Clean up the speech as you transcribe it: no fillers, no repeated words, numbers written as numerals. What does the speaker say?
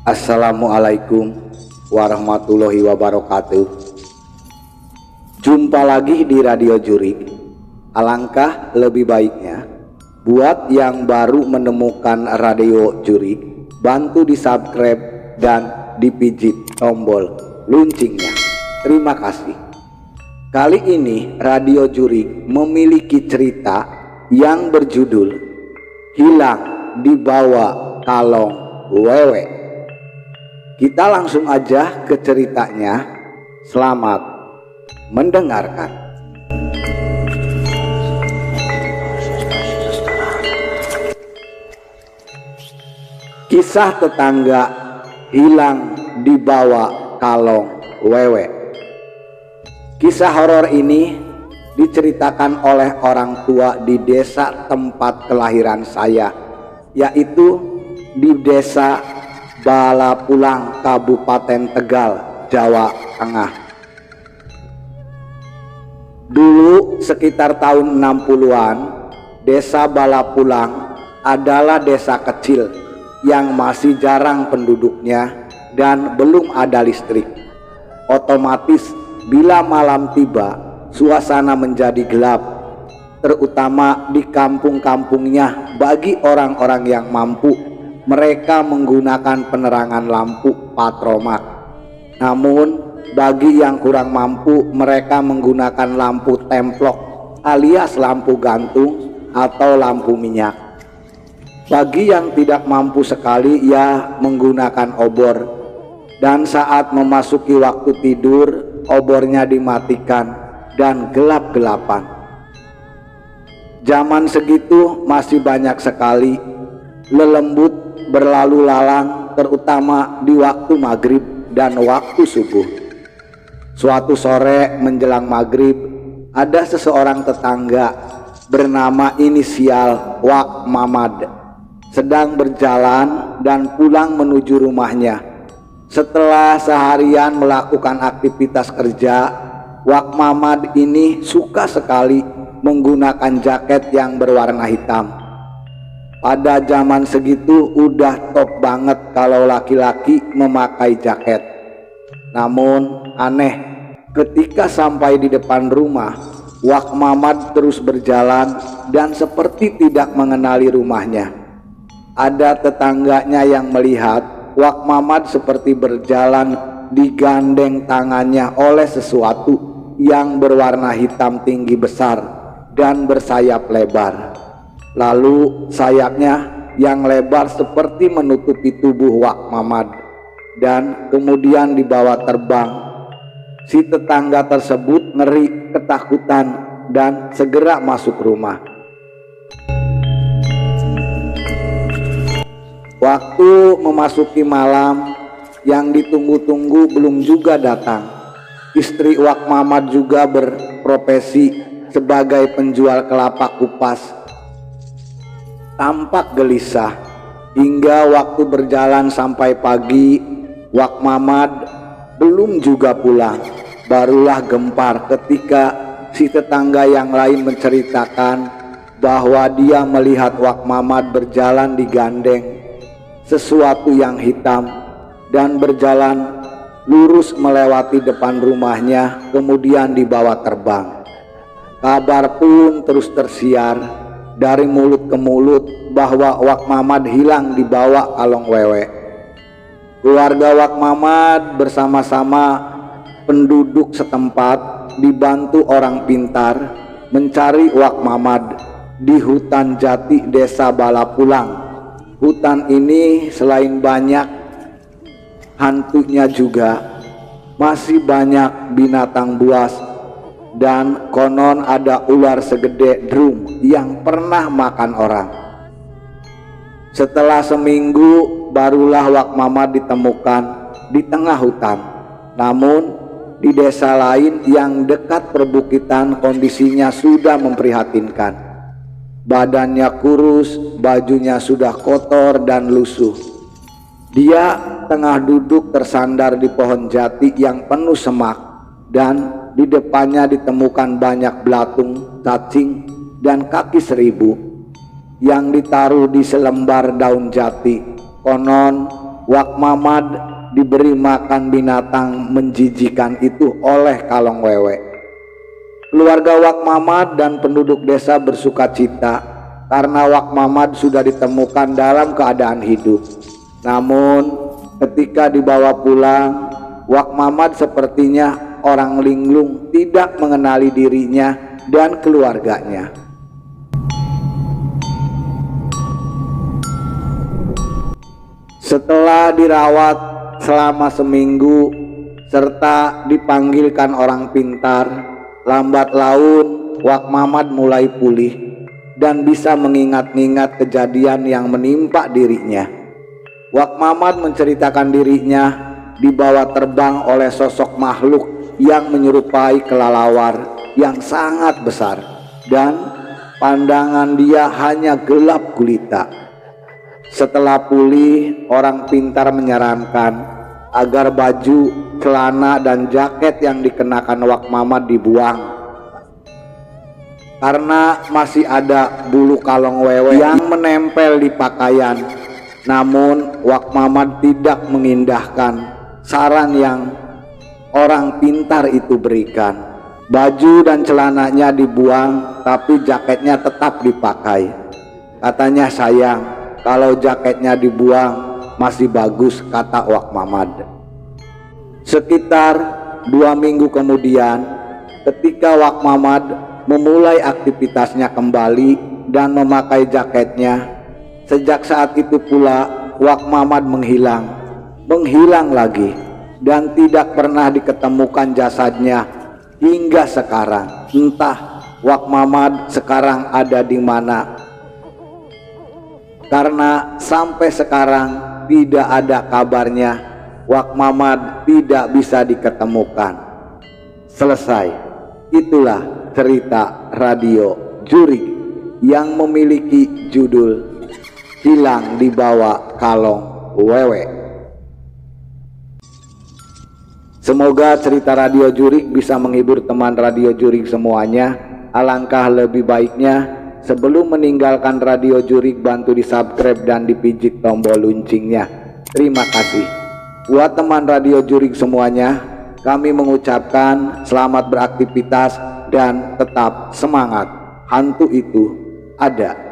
Assalamualaikum warahmatullahi wabarakatuh. Jumpa lagi di Radio Jurik. Alangkah lebih baiknya buat yang baru menemukan Radio Jurik, bantu di subscribe dan dipijit tombol loncengnya. Terima kasih. Kali ini Radio Jurik memiliki cerita yang berjudul Hilang Dibawa Kalong Wewe. Kita langsung aja ke ceritanya. Selamat mendengarkan. Kisah tetangga hilang dibawa kalong wewe. Kisah horor ini diceritakan oleh orang tua di desa tempat kelahiran saya, yaitu di desa Balapulang, Kabupaten Tegal, Jawa Tengah. Dulu sekitar tahun 60-an, desa Balapulang adalah desa kecil yang masih jarang penduduknya dan belum ada listrik. Otomatis bila malam tiba, suasana menjadi gelap, terutama di kampung-kampungnya. Bagi orang-orang yang mampu, mereka menggunakan penerangan lampu patromak. Namun bagi yang kurang mampu, mereka menggunakan lampu templok alias lampu gantung atau lampu minyak. Bagi yang tidak mampu sekali, ia menggunakan obor. Dan saat memasuki waktu tidur, obornya dimatikan dan gelap-gelapan. Zaman segitu masih banyak sekali lelembut berlalu lalang, terutama di waktu maghrib dan waktu subuh. Suatu sore menjelang maghrib, ada seseorang tetangga bernama inisial Wak Mamad sedang berjalan dan pulang menuju rumahnya. Setelah seharian melakukan aktivitas kerja, Wak Mamad ini suka sekali menggunakan jaket yang berwarna hitam. Pada zaman segitu udah top banget kalau laki-laki memakai jaket. Namun aneh, ketika sampai di depan rumah, Wak Mamad terus berjalan dan seperti tidak mengenali rumahnya. Ada tetangganya yang melihat Wak Mamad seperti berjalan digandeng tangannya oleh sesuatu yang berwarna hitam tinggi besar dan bersayap lebar. Lalu sayapnya yang lebar seperti menutupi tubuh Wak Mamad dan kemudian dibawa terbang. Si tetangga tersebut ngeri ketakutan dan segera masuk rumah. Waktu memasuki malam yang ditunggu-tunggu belum juga datang. Istri Wak Mamad juga berprofesi sebagai penjual kelapa kupas. Tampak gelisah hingga waktu berjalan sampai pagi. Wak Mamad belum juga pulang. Barulah gempar ketika si tetangga yang lain menceritakan bahwa dia melihat Wak Mamad berjalan digandeng sesuatu yang hitam dan berjalan lurus melewati depan rumahnya, kemudian dibawa terbang. Kabar pun terus tersiar dari mulut ke mulut bahwa Wak Mamad hilang dibawa kalong wewe. Keluarga Wak Mamad bersama-sama penduduk setempat dibantu orang pintar mencari Wak Mamad di hutan jati desa Balapulang. Hutan ini selain banyak hantunya juga masih banyak binatang buas. Dan konon ada ular segede drum yang pernah makan orang. Setelah seminggu barulah Wak Mamad ditemukan di tengah hutan. Namun di desa lain yang dekat perbukitan kondisinya sudah memprihatinkan. Badannya kurus, bajunya sudah kotor dan lusuh. Dia tengah duduk tersandar di pohon jati yang penuh semak, dan di depannya ditemukan banyak belatung, cacing, dan kaki seribu yang ditaruh di selembar daun jati. Konon Wak Mamad diberi makan binatang menjijikan itu oleh Kalong Wewe. Keluarga Wak Mamad dan penduduk desa bersuka cita karena Wak Mamad sudah ditemukan dalam keadaan hidup. Namun ketika dibawa pulang, Wak Mamad sepertinya orang linglung, tidak mengenali dirinya dan keluarganya. Setelah dirawat selama seminggu serta dipanggilkan orang pintar, lambat laun Wak Mamad mulai pulih dan bisa mengingat-ingat kejadian yang menimpa dirinya. Wak Mamad menceritakan dirinya dibawa terbang oleh sosok makhluk yang menyerupai kelelawar yang sangat besar, dan pandangan dia hanya gelap gulita. Setelah pulih, orang pintar menyarankan agar baju, celana, dan jaket yang dikenakan Wak Mamad dibuang karena masih ada bulu Kalong Wewe yang menempel di pakaian. Namun Wak Mamad tidak mengindahkan saran yang orang pintar itu berikan. Baju dan celananya dibuang, tapi jaketnya tetap dipakai. Katanya, sayang, kalau jaketnya dibuang masih bagus, kata Wak Mamad. Sekitar 2 minggu kemudian, ketika Wak Mamad memulai aktivitasnya kembali dan memakai jaketnya, sejak saat itu pula Wak Mamad menghilang lagi, dan tidak pernah diketemukan jasadnya hingga sekarang. Entah Wak Mamad sekarang ada di mana, karena sampai sekarang tidak ada kabarnya. Wak Mamad tidak bisa diketemukan. Selesai. Itulah cerita Radio Jurig yang memiliki judul Hilang Dibawa Kalong Wewe. Semoga cerita Radio Jurig bisa menghibur teman Radio Jurig semuanya. Alangkah lebih baiknya sebelum meninggalkan Radio Jurig, bantu di subscribe dan dipijit tombol loncengnya. Terima kasih. Buat teman Radio Jurig semuanya, kami mengucapkan selamat beraktivitas dan tetap semangat. Hantu itu ada.